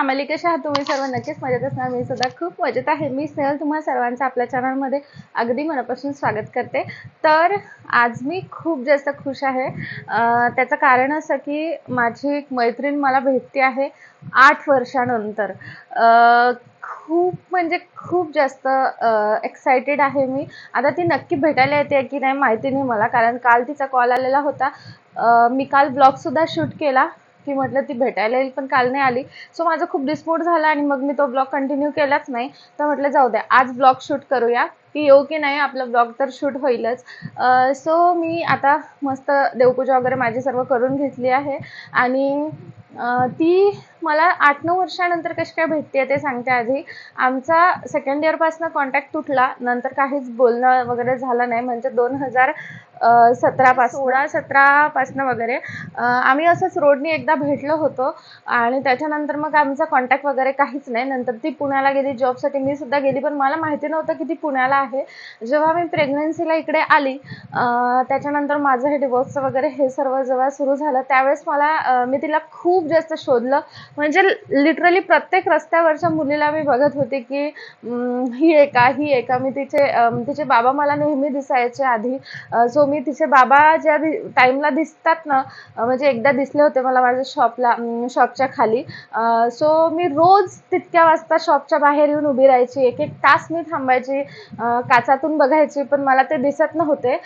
Family, कशा आहात तुम्ही सर्व? नक्कीच मजेत असणार. मी सुद्धा खूप मजेत आहे. मी स्नेहल तुम्हा सर्वांचं आपल्या चॅनलमध्ये अगदी मनापासून स्वागत करते. तर आज मी खूप जास्त खुश आहे. त्याचं कारण असं की माझी एक मैत्रीण मला भेटते आहे 8 वर्षानंतर. खूप म्हणजे खूप जास्त एक्सायटेड आहे मी. आता ती नक्की भेटायला येते की नाही माहिती नाही मला, कारण काल तिचा कॉल आलेला होता. मी काल ब्लॉगसुद्धा शूट केला की म्हटलं ती भेटायला येईल, पण काल नाही आली. सो माझं खूप डिसमूड झाला आणि मग मी तो ब्लॉग कंटिन्यू केलाच नाही. तर म्हटलं जाऊ द्या, आज ब्लॉग शूट करूया. की येऊ की नाही, आपला ब्लॉग तर शूट होईलच. सो मी आता मस्त देवपूजा वगैरे माझी सर्व करून घेतली आहे आणि ती मला 8-9 वर्षानंतर कशी काय भेटते ते सांगते. आधी आमचा सेकंड इयरपासून कॉन्टॅक्ट तुटला, नंतर काहीच बोलणं वगैरे झालं नाही. म्हणजे 16-17 पासनं वगैरे आम्ही असंच रोडनी एकदा भेटलो होतो आणि त्याच्यानंतर मग आमचा कॉन्टॅक्ट वगैरे काहीच नाही. नंतर ती पुण्याला गेली जॉबसाठी, मी सुद्धा गेली, पण मला माहिती नव्हतं की ती पुण्याला आहे. जेव्हा मी प्रेग्नन्सीला इकडे आली त्याच्यानंतर माझं हे डिवोर्सचं वगैरे हे सर्व जेव्हा सुरू झालं त्यावेळेस मी तिला खूप जास्त शोधलं. म्हणजे लिटरली प्रत्येक रस्त्यावरच्या मुलीला मी बघत होते की ही आहे का. मी तिचे बाबा मला नेहमी दिसायचे आधी. सो मी तिचे बाबा ज्या टाईमला दिसतात ना, म्हणजे एकदा दिसले होते मला माझ्या शॉपच्या खाली. सो मी रोज तितक्या वाजता शॉपच्या बाहेर येऊन उभी राहायची. 1-1 तास मी थांबायची, काचातून बघायची, पण मला ते दिसत नव्हते.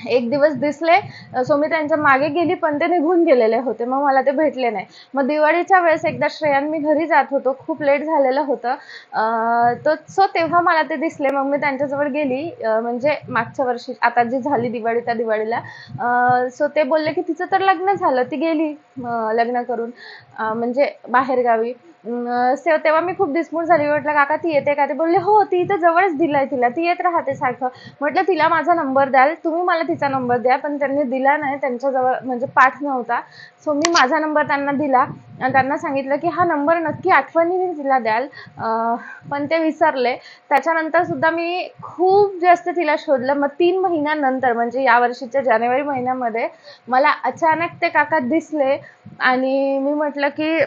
एक दिवस दिसले, सो मी त्यांच्या मागे गेली, पण ते निघून गेलेले होते. मग मला ते भेटले नाही. मग दिवाळीच्या वेळेस एकदा श्रेयान मी घरी जात होतो, खूप लेट झालेलं होतं. सो तेव्हा मला ते दिसले. मग मी त्यांच्याजवळ गेली, म्हणजे मागच्या वर्षी आता जी झाली दिवाळी त्या दिवाळीला. सो ते बोलले की तिचं तर लग्न झालं, ती गेली लग्न करून, म्हणजे बाहेरगावी. तेव्हा मी खूप डिसमूड झाली. म्हटलं काका ती येते का? ते बोलले हो, ती इथं जवळच दिलाय तिला, ती येत राहते सारखं. म्हटलं तिला माझा नंबर द्याल तुम्ही, मला तिचा नंबर द्या. पण त्यांनी दिला नाही, त्यांच्याजवळ म्हणजे पाठ नव्हता. सो मी माझा नंबर त्यांना दिला आणि त्यांना सांगितलं की हा नंबर नक्की आठवणीने तिला द्याल. पण ते विसरले. त्याच्यानंतर सुद्धा मी खूप जास्त तिला शोधलं. मग 3 महिन्यानंतर म्हणजे यावर्षीच्या जानेवारी महिन्यामध्ये मला अचानक ते काका दिसले आणि मी म्हटलं की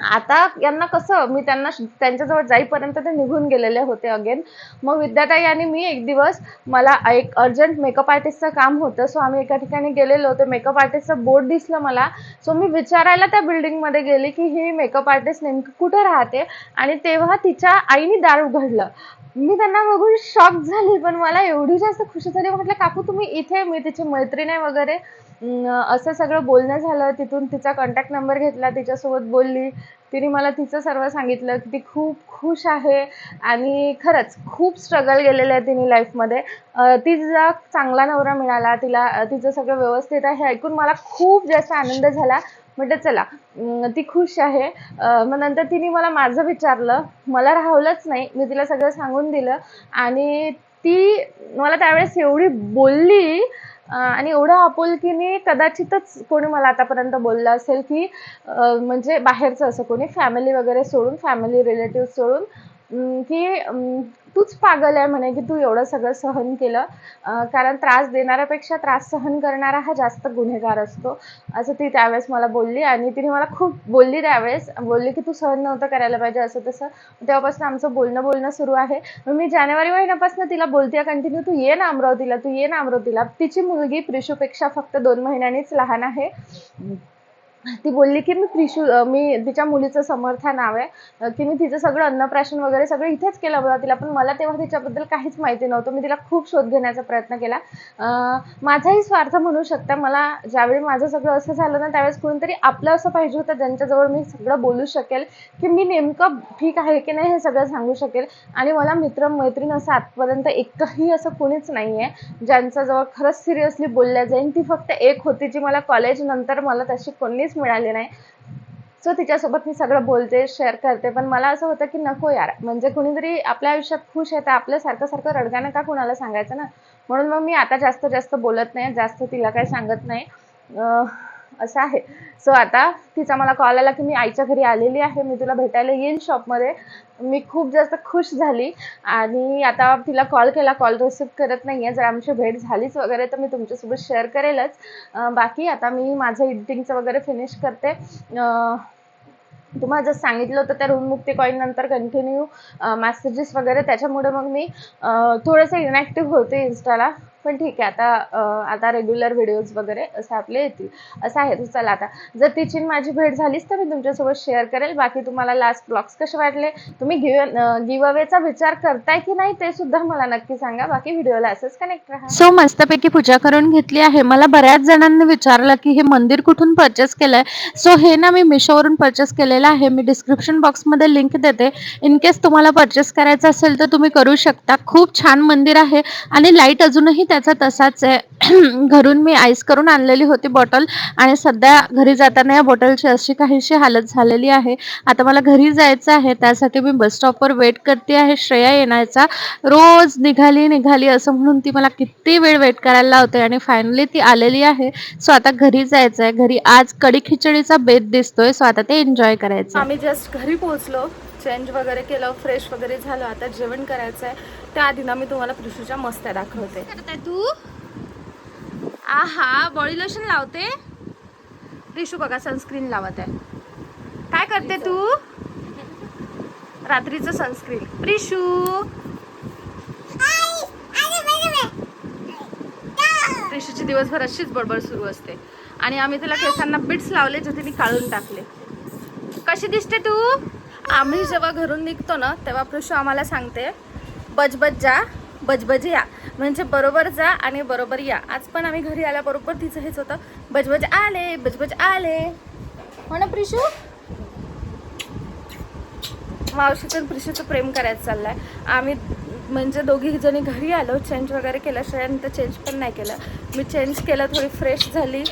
आता यांना कसं, मी त्यांच्याजवळ जाईपर्यंत ते निघून गेलेले होते अगेन. मग विद्याताई आणि मी एक दिवस, मला एक अर्जंट मेकअप आर्टिस्टचं काम होतं. सो आम्ही एका ठिकाणी गेलेलो होतो. मेकअप आर्टिस्टचं बोर्ड दिसलं मला. सो मी विचारायला त्या बिल्डिंगमध्ये गेली की ही मेकअप आर्टिस्ट नेमकी कुठे राहते. आणि तेव्हा तिच्या आईने दार उघडलं. मी त्यांना बघून शॉक झाली, पण मला एवढी जास्त खुशी झाली. म्हटलं काकू तुम्ही इथे, मी तिची मैत्रीण आहे वगैरे. असं सगळं बोलणं झालं. तिथून तिचा कॉन्टॅक्ट नंबर घेतला, तिच्यासोबत बोलली. तिने मला तिचं सर्व सांगितलं की ती खूप खुश आहे आणि खरंच खूप स्ट्रगल केलेलं आहे तिने लाईफमध्ये. तिचा चांगला नवरा मिळाला तिला, तिचं सगळं व्यवस्थित आहे हे ऐकून मला खूप जास्त आनंद झाला. म्हटलं चला, ती खुश आहे. मग नंतर तिने माझं विचारलं. मला राहवलंच नाही, मी तिला सगळं सांगून दिलं आणि ती मला त्यावेळेस एवढी बोलली आणि एवढ्या आपुलकीने कदाचितच कोणी मला आतापर्यंत बोललं असेल की म्हणजे बाहेरचं असं कोणी, फॅमिली वगैरे सोडून, फॅमिली रिलेटिव्ह सोडून, की तूच पागल आहे म्हणे की तू एवढं सगळं सहन केलं. कारण त्रास देणाऱ्यापेक्षा त्रास सहन करणारा हा जास्त गुन्हेगार असतो, असं ती त्यावेळेस मला बोलली. आणि तिने मला खूप बोलली त्यावेळेस, बोलली की तू सहन नव्हतं करायला पाहिजे असं तसं. तेव्हापासून आमचं बोलणं सुरू आहे. मग मी जानेवारी महिन्यापासून तिला बोलते कंटिन्यू, तू ये ना अमरावतीला. तिची मुलगी प्रिशूपेक्षा फक्त 2 महिन्यांनीच लहान आहे. ती बोलली की मी तिच्या मुलीचं समर्था नाव आहे, की मी तिचं सगळं अन्नप्राशन वगैरे सगळं इथेच केलं बघा तिला. पण मला तेव्हा तिच्याबद्दल काहीच माहिती नव्हतं. मी तिला खूप शोध घेण्याचा प्रयत्न केला. माझाही स्वार्थ म्हणू शकता. मला ज्यावेळी माझं सगळं असं झालं ना, त्यावेळेस कोणीतरी आपलं असं पाहिजे होतं ज्यांच्याजवळ मी सगळं बोलू शकेल, की मी नेमकं ठीक आहे की नाही हे सगळं सांगू शकेल. आणि मला मित्र-मैत्रीण असं आजपर्यंत एकही असं कोणीच नाही आहे ज्यांच्याजवळ खरंच सिरियसली बोलल्या जाईल. ती फक्त एक होती जी मला कॉलेज नंतर मला तशी कोणीच मिळाली नाही. सो तिच्यासोबत मी सगळं बोलते, शेअर करते. पण मला असं होतं की नको यार, म्हणजे कुणीतरी आपल्या आयुष्यात खुश आहे तर आपलं सारखं रडगाणं का कुणाला सांगायचं ना. म्हणून मग मी आता जास्त बोलत नाही, जास्त तिला काही सांगत नाही. असं आहे. सो आता तिचा मला कॉल आला की मी आईच्या घरी आलेली आहे, मी तुला भेटायला येईन शॉपमध्ये. मी खूप जास्त खुश झाली आणि आता तिला कॉल केला, कॉल रिसीव्ह करत नाही आहे. जर आमची भेट झालीच वगैरे तर मी तुमच्यासोबत शेअर करेलच. बाकी आता मी माझं एडिटिंगचं वगैरे फिनिश करते. तुम्हाला जसं सांगितलं होतं त्या ऋणमुक्ती कॉईन नंतर कंटिन्यू मेसेजेस वगैरे, त्याच्यामुळे मग मी थोडंसं इनॅक्टिव्ह होते इन्स्टाला. पण ठीक आहे, आता रेग्युलर व्हिडिओज वगैरे असे आपले येतील असं आहे. तर चला, आता जर तिची माझी भेट झालीच तर मी तुमच्यासोबत शेअर करेल. बाकी तुम्हाला लास्ट ब्लॉग्स कसे वाटले, तुम्ही गिव्ह अवेचा विचार करताय की नाही ते सुद्धा मला नक्की सांगा. बाकी व्हिडिओला असंच कनेक्ट राहा. सो मस्तपैकी पूजा करून घेतली आहे. मला बऱ्याच जणांनी विचारलं की हे मंदिर कुठून परचेस केलंय. सो हे ना मी मिशोवरून परचेस केलेलं आहे. मी डिस्क्रिप्शन बॉक्समध्ये लिंक देते. इन केस तुम्हाला परचेस करायचं असेल तर तुम्ही करू शकता. खूप छान मंदिर आहे आणि लाईट अजूनही त्याचा तसाच आहे. घरून मी आईस करून आणलेली होती बॉटल आणि सध्या घरी जाताना या बॉटलची अशी काहीशी हालत झालेली आहे. आता मला घरी जायचं आहे, त्यासाठी मी बस स्टॉपवर वेट करते आहे श्रेया येण्याचा. रोज निघाली असं म्हणून ती मला किती वेळ वेट करायला लावते आणि फायनली ती आलेली आहे. सो आता घरी जायचं आहे. घरी आज कढी खिचडीचा बेत दिसतोय, सो आता ते एन्जॉय करायचं. आम्ही जस्ट घरी पोहोचलो, चेंज वगैरे केलं, फ्रेश वगैरे झालं. आता जेवण करायचं आहे. त्याआधी ना मी तुम्हाला प्रिशूच्या मस्त्या दाखवते. तू आहा बॉडी लोशन लावते. प्रिशू बघा सनस्क्रीन लावत आहे. काय करते तू? रात्रीचं सनस्क्रीन. प्रिशू प्रिशूची दिवसभर अशीच बडबड सुरू असते. आणि आम्ही तिला केसांना बिट्स लावले जे तिने काढून टाकले. कशी दिसते तू? आम्ही जेव्हा घरून निघतो ना तेव्हा प्रिशू आम्हाला सांगते बजबज जा बजबज या, म्हणजे बरोबर जा आणि बरोबर या. आज पण आम्ही घरी आल्याबरोबर तिचं हेच होतं, बजबज आले बजबज आले. हो ना प्रिशू? मावशीचं प्रिशूचं प्रेम करायचं चाललंय. आम्ही म्हणजे दोघी जणी घरी आलो, चेंज वगैरे केलं. श्रेयाने चेंज पण नाही केलं, मी चेंज केलं, थोडी फ्रेश झाली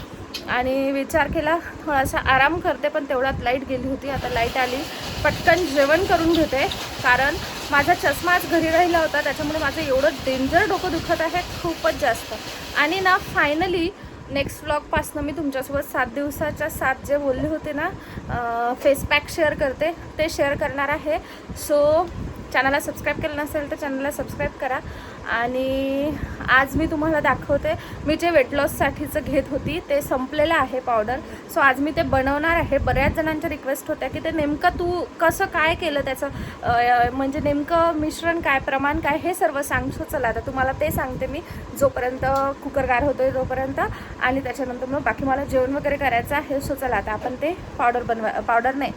आणि विचार केला थोडासा आराम करते. पण तेवढ्यात लाईट गेली होती. आता लाईट आली, पटकन जेवण करून घेते कारण माझा चष्मा आज घरी राहिला होता, त्याच्यामुळे माझं एवढं डेंजर डोकं दुखत आहे खूपच जास्त. आणि ना फायनली नेक्स्ट व्लॉगपासनं मी तुमच्यासोबत 7 दिवसाच्या 7 जे बोलले होते ना फेस पॅक शेअर करते, ते शेअर करणार आहे. सो चॅनलला सबस्क्राईब केलं नसेल तर चॅनलला सबस्क्राईब करा. आणि आज मी तुम्हाला दाखवते मी जे वेट लॉससाठीचं घेत होती ते संपलेलं आहे पावडर. सो आज मी ते बनवणार आहे. बऱ्याच जणांच्या रिक्वेस्ट होत्या की ते नेमकं तू कसं काय केलं, त्याचं म्हणजे नेमकं मिश्रण काय, प्रमाण काय, हे सर्व सांग. सो चला आता तुम्हाला ते सांगते मी जोपर्यंत कुकर गार होतोय तोपर्यंत. आणि त्याच्यानंतर मग बाकी मला जेवण वगैरे करायचं आहे. सो चला आता आपण ते पावडर नाही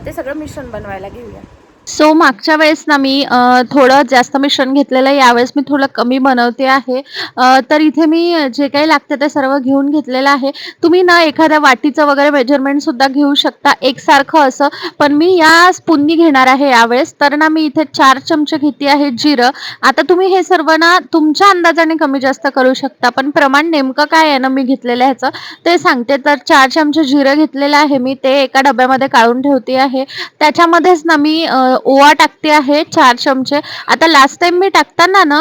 ते सगळं मिश्रण बनवायला घेऊया. सो मागच्या वेळेस ना मी थोडं जास्त मिश्रण घेतलेलं, यावेळेस मी थोडं कमी बनवते आहे. तर इथे मी जे काही लागतं ते सर्व घेऊन घेतलेलं आहे. तुम्ही ना एखाद्या वाटीचं वगैरे मेजरमेंटसुद्धा घेऊ शकता एकसारखं असं, पण मी या स्पूननी घेणार आहे यावेळेस. तर ना मी इथे 4 चमचे घेते आहे जिरं. आता तुम्ही हे सर्व ना तुमच्या अंदाजाने कमी जास्त करू शकता, पण प्रमाण नेमकं काय आहे ना मी घेतलेलं ह्याचं ते सांगते. तर 4 चमचे जिरं घेतलेलं आहे मी, ते एका डब्यामध्ये काढून ठेवते आहे. त्याच्यामध्येच ना मी ओवा टाकते आहे 4 चमचे. आता लास्ट टाइम मी टाकताना ना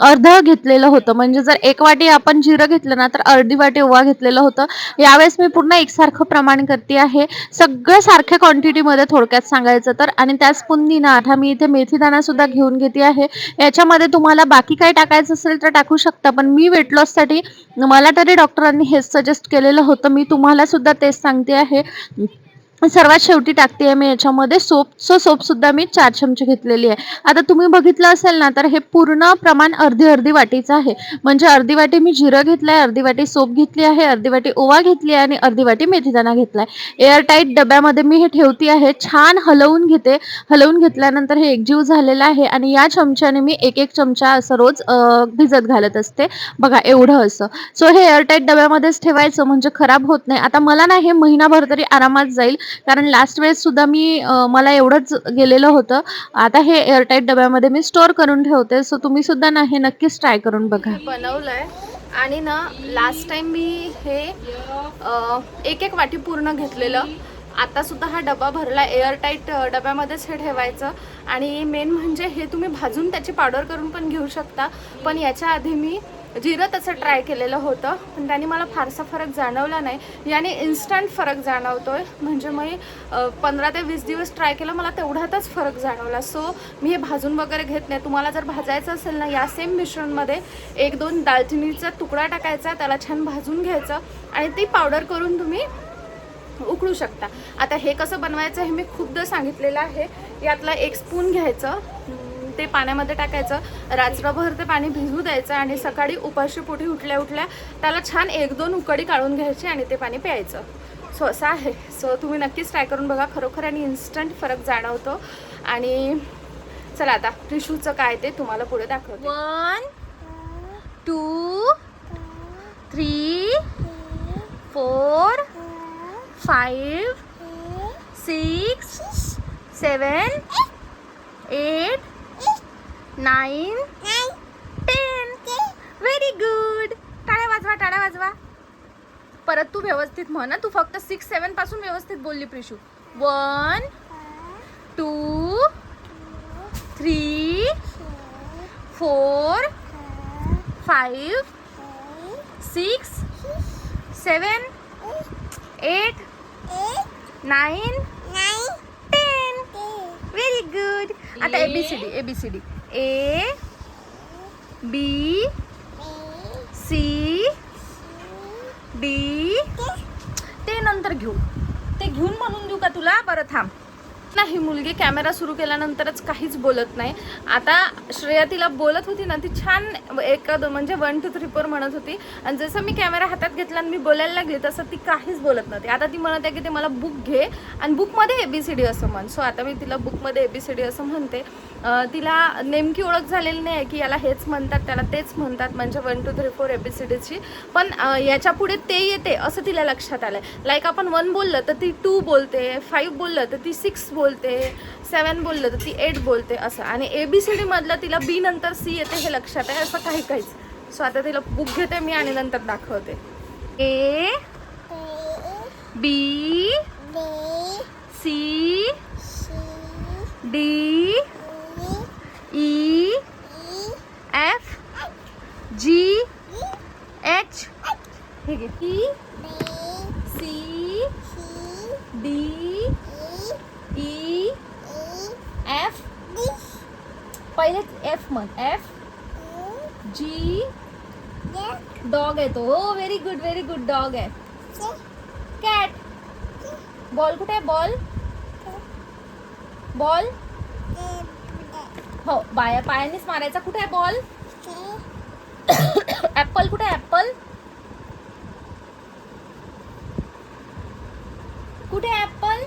अर्ध घेतलेलं होतं, म्हणजे जर 1 वाटी आपण जिरं घेतलं ना तर अर्धी वाटी ओवा घेतलेलं होतं. यावेळेस मी पूर्ण एकसारखं प्रमाण करते आहे, सगळं सारख्या क्वांटिटीमध्ये थोडक्यात सांगायचं तर. आणि त्या स्पूननी ना आता मी इथे मेथीदाणा सुद्धा घेऊन घेते आहे. याच्यामध्ये तुम्हाला बाकी काय टाकायचं असेल तर टाकू शकता, पण मी वेट लॉससाठी मला तरी डॉक्टरांनी हेच सजेस्ट केलेलं होतं, मी तुम्हाला सुद्धा तेच सांगते आहे. सर्वात शेवटी टाकते आहे मी याच्यामध्ये सोप. सोपसुद्धा मी 4 चमचे घेतलेली आहे. आता तुम्ही बघितलं असेल ना तर हे पूर्ण प्रमाण अर्धी वाटीचं आहे, म्हणजे अर्धी वाटी मी जिरं घेतलं आहे, अर्धी वाटी सोप घेतली आहे, अर्धी वाटी ओवा घेतली आहे आणि अर्धी वाटी मेथीदाणा घेतला आहे. एअरटाईट डब्यामध्ये मी हे ठेवते आहे. छान हलवून घेते. हलवून घेतल्यानंतर हे एकजीव झालेलं आहे आणि या चमच्याने मी 1 चमचा असं रोज भिजत घालत असते. बघा एवढं असं. सो हे एअरटाईट डब्यामध्येच ठेवायचं म्हणजे खराब होत नाही. आता मला ना हे महिनाभर तरी आरामात जाईल, कारण लास्ट वेळेस सुद्धा मला एवढंच गेलेलं होतं. आता हे एअरटाईट डब्यामध्ये मी स्टोअर करून ठेवते. सो तुम्ही सुद्धा ना हे नक्कीच ट्राय करून बघा. बनवलंय आणि ना लास्ट टाइम मी हे 1 वाटी पूर्ण घेतलेलं. आता सुद्धा हा डबा भरला. एअरटाईट डब्यामध्येच हे ठेवायचं. आणि मेन म्हणजे हे तुम्ही भाजून त्याची पावडर करून पण घेऊ शकता, पण याच्या आधी मी जिरं तसं ट्राय केलेलं होतं, पण त्याने मला फारसा फरक जाणवला नाही. याने इन्स्टंट फरक जाणवतोय. म्हणजे मी 15 ते 20 दिवस ट्राय केलं, मला तेवढ्यातच फरक जाणवला. सो मी हे भाजून वगैरे घेत नाही. तुम्हाला जर भाजायचं असेल ना, या सेम मिश्रणमध्ये 1-2 दालचिनीचा तुकडा टाकायचा, त्याला छान भाजून घ्यायचं आणि ती पावडर करून तुम्ही उकळू शकता. आता हे कसं बनवायचं हे मी खूपदा सांगितलेलं आहे. यातलं 1 स्पून घ्यायचं, ते पाण्यामध्ये टाकायचं, रात्रभर ते पाणी भिजू द्यायचं आणि सकाळी उपाशीपोटी उठल्या उठल्या त्याला छान 1-2 उकळी काढून घ्यायची आणि ते पाणी प्यायचं. सो असं आहे. सो तुम्ही नक्कीच ट्राय करून बघा, खरोखर आणि इन्स्टंट फरक जाणवतो. आणि चला आता प्रिशूचं काय ते तुम्हाला पुढे दाखवते. 1 2 3 4 5 6 7 8 9 10. Very good. टाळ्या वाजवा, टाळ्या वाजवा. परत तू व्यवस्थित म्हण. तू फक्त 6-7 पासून व्यवस्थित बोलली प्रिशू. 1 2 3 4 5 6 7 8 9 10. Very good. आता ABCD A B C D. ते नंतर घेऊ. ते घेऊन म्हणून देऊ का तुला? बरं थांब. नाही, मुलगी कॅमेरा सुरू केल्यानंतरच काहीच बोलत नाही. आता श्रेया तिला बोलत होती ना, ती छान म्हणजे 1 2 3 4 म्हणत होती. आणि जसं मी कॅमेरा हातात घेतला आणि मी बोलायला लागली तसं ती काहीच बोलत नव्हती. आता ती म्हणत आहे की ते मला बुक घे आणि बुकमध्ये ABCD असं म्हण. सो आता मी तिला बुकमध्ये ABCD असं म्हणते. तिला नेमकी ओळख झालेली नाही आहे की याला हेच म्हणतात, त्याला तेच म्हणतात, म्हणजे 1 2 3 4 ABCDची. पण याच्या पुढे ते येते असं तिला लक्षात आलं. लाईक आपण 1 बोललं तर ती 2 बोलते, 5 बोललं तर ती 6 बोलते, 7 बोललं तर ती 8 बोलते असं. आणि ABCD मधलं तिला B नंतर C येते हे लक्षात आहे, असं काहीच. सो आता तिला बुक घेते मी आणि नंतर दाखवते. A B C D E F G H. हे घे. E C D E F. पहिले F म्हण. F G. डॉग आहे तो. हो, very good, very good. Dog आहे. कॅट. बॉल कुठे आहे? Ball ball. हो, पायानेच मारायचा. कुठे आहे बॉल? ऍपल कुठे आहे? ऍपल कुठे आहे? ऍपल.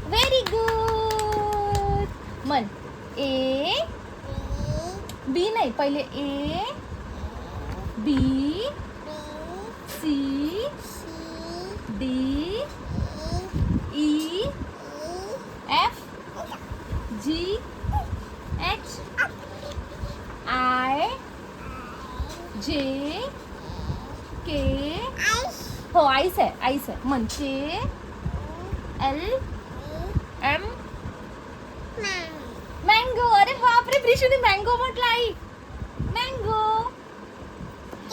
Very good. म्हण. A B नाही, पहिले A B C D E F G H I J K. हो, आईस आहे. म्हण. K L M. मँगो. अरे बापरे, प्रिशूने मँगो म्हटलं. आई मँगो.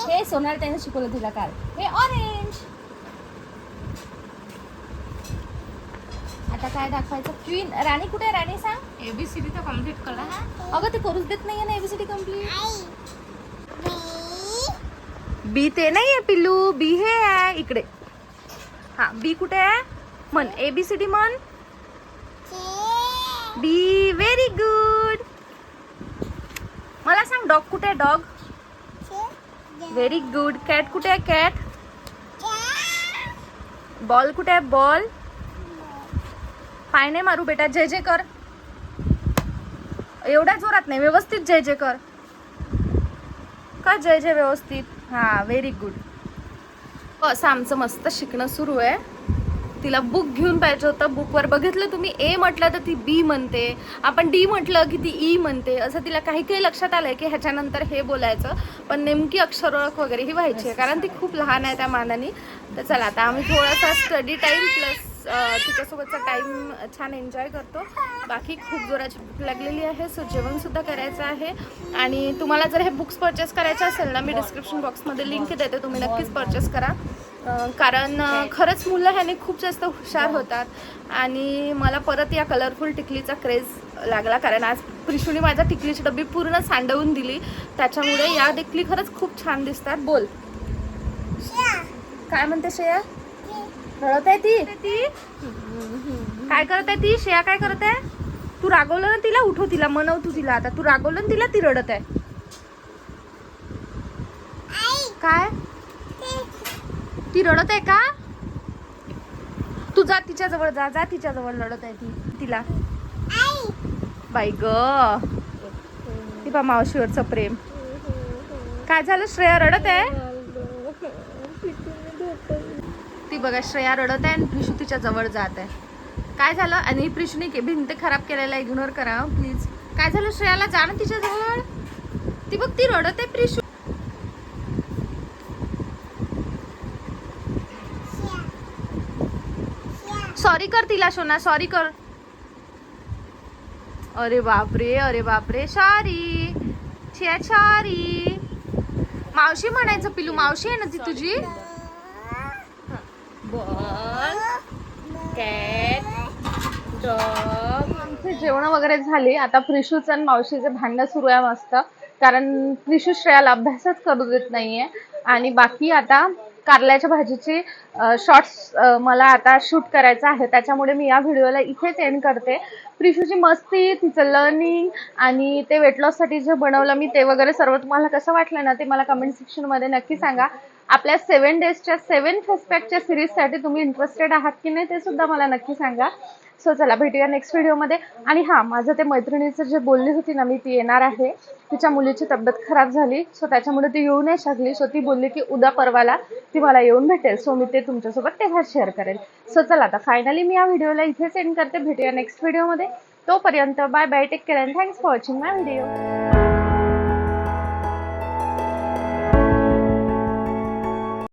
हे सोनार त्याने शिकवलं तिला काल. हे ऑरेंज. आता काय दाखवायचं? क्वीन. राणी कुठे आहे? राणी सांग. ABCD तर कम्प्लीट करा. अगं ते करूच देत नाहीये ना ABCD कम्प्लीट. बी ते नाही आहे पिल्लू. बी हे आहे इकडे. हा, बी कुठे आहे? म्हण. ABCD म्हण. बी. Very good. मला सांग, डॉग कुठे आहे? डॉग. Very good. कॅट कुठे आहे? कॅट. बॉल कुठे आहे? बॉल. पाय नाही मारू बेटा. जे जे कर. एवढ्या जोरात नाही, व्यवस्थित जे जे कर. का जे जे व्यवस्थित. हा, व्हेरी गुड. असं आमचं मस्त शिकणं सुरू आहे. तिला बुक घेऊन पाहिजे होतं. बुकवर बघितलं तुम्ही A म्हटलं तर ती B म्हणते, आपण D म्हटलं की ती E म्हणते. असं तिला काही काही लक्षात आलंय की ह्याच्यानंतर हे बोलायचं, पण नेमकी अक्षर ओळख वगैरे ही व्हायची आहे कारण ती खूप लहान आहे त्या मानाने. तर चला आता आम्ही थोडासा स्टडी टाइम प्लस तिच्यासोबतचा टाईम छान एन्जॉय करतो. बाकी खूप जोराची भूक लागलेली आहे, सो जेवणसुद्धा करायचं आहे. आणि तुम्हाला जर हे बुक्स परचेस करायचे असेल ना, मी डिस्क्रिप्शन बॉक्समध्ये लिंक देते, तुम्ही नक्कीच परचेस करा. कारण खरंच मुलं ह्याने खूप जास्त हुशार होतात. आणि मला परत या कलरफुल टिकलीचा क्रेज लागला, कारण आज प्रिशूने माझ्या टिकलीची डब्बी पूर्ण सांडवून दिली. त्याच्यामुळे या टिकली खरंच खूप छान दिसतात. बोल, काय म्हणते श्रेया? रडत आहे ती? काय करत आहे ती? श्रेया काय करत आहे? तू रागवलं ना तिला? उठव तिला, मनव तू तिला. आता तू रागवलं ना तिला, ती रडत आहे. काय? ती रडत आहे का? तू जा तिच्याजवळ, जा तिच्याजवळ. रडत आहे ती, तिला. बाई ग, ती बा मावशीवरचं प्रेम. काय झालं? श्रेया रडत आहे. ती बघा, श्रेया रडत आहे आणि प्रिशू तिच्या जवळ जात आहे. काय झालं? आणि प्रिशूने भिंत खराब केलेला इग्नोर करा प्लीज. काय झालं? श्रेयाला जा ना तिच्या जवळ. ती बघ, ती रडत आहे प्रिशू. सॉरी कर तिला सोना, सॉरी कर. अरे बापरे, सॉरी. सॉरी. मावशी म्हणायचं पिलू, मावशी आहे ना ती तुझी. Ball, cat, dog. आमचे जेवण वगैरे झाली. आता प्रिशूचं आणि मावशीचे भांडणं सुरू आहे मस्त, कारण प्रिशू श्रेयाला अभ्यासच करू देत नाहीये. आणि बाकी आता कारल्याच्या भाजीची शॉर्ट्स मला आता शूट करायचं आहे, त्याच्यामुळे मी या व्हिडिओला इथेच एंड करते. प्रिशूची मस्ती, तिचं लर्निंग आणि ते वेट लॉससाठी जे बनवलं मी ते वगैरे सर्व तुम्हाला कसं वाटलं ना, ते मला कमेंट सेक्शनमध्ये नक्की सांगा. आपल्या 7 डेजच्या 7 फेस पॅकच्या सिरीजसाठी तुम्ही इंटरेस्टेड आहात की नाही ते सुद्धा मला नक्की सांगा. सो चला, भेटूया नेक्स्ट व्हिडिओमध्ये. आणि हां, माझं ते मैत्रिणीचं जे बोलली होती ना मी, ती येणार आहे. तिच्या मुलीची तब्येत खराब झाली, सो त्याच्यामुळे ती येऊ नाही शकली. सो ती बोलली की उद्या परवाला ती मला येऊन भेटेल. सो मी ते तुमच्यासोबत तेव्हा शेअर करेल. सो चला, आता फायनली मी या व्हिडिओला इथेच एंड करते. भेटूया नेक्स्ट व्हिडिओमध्ये. तोपर्यंत bye bye, take care and thanks for watching my video.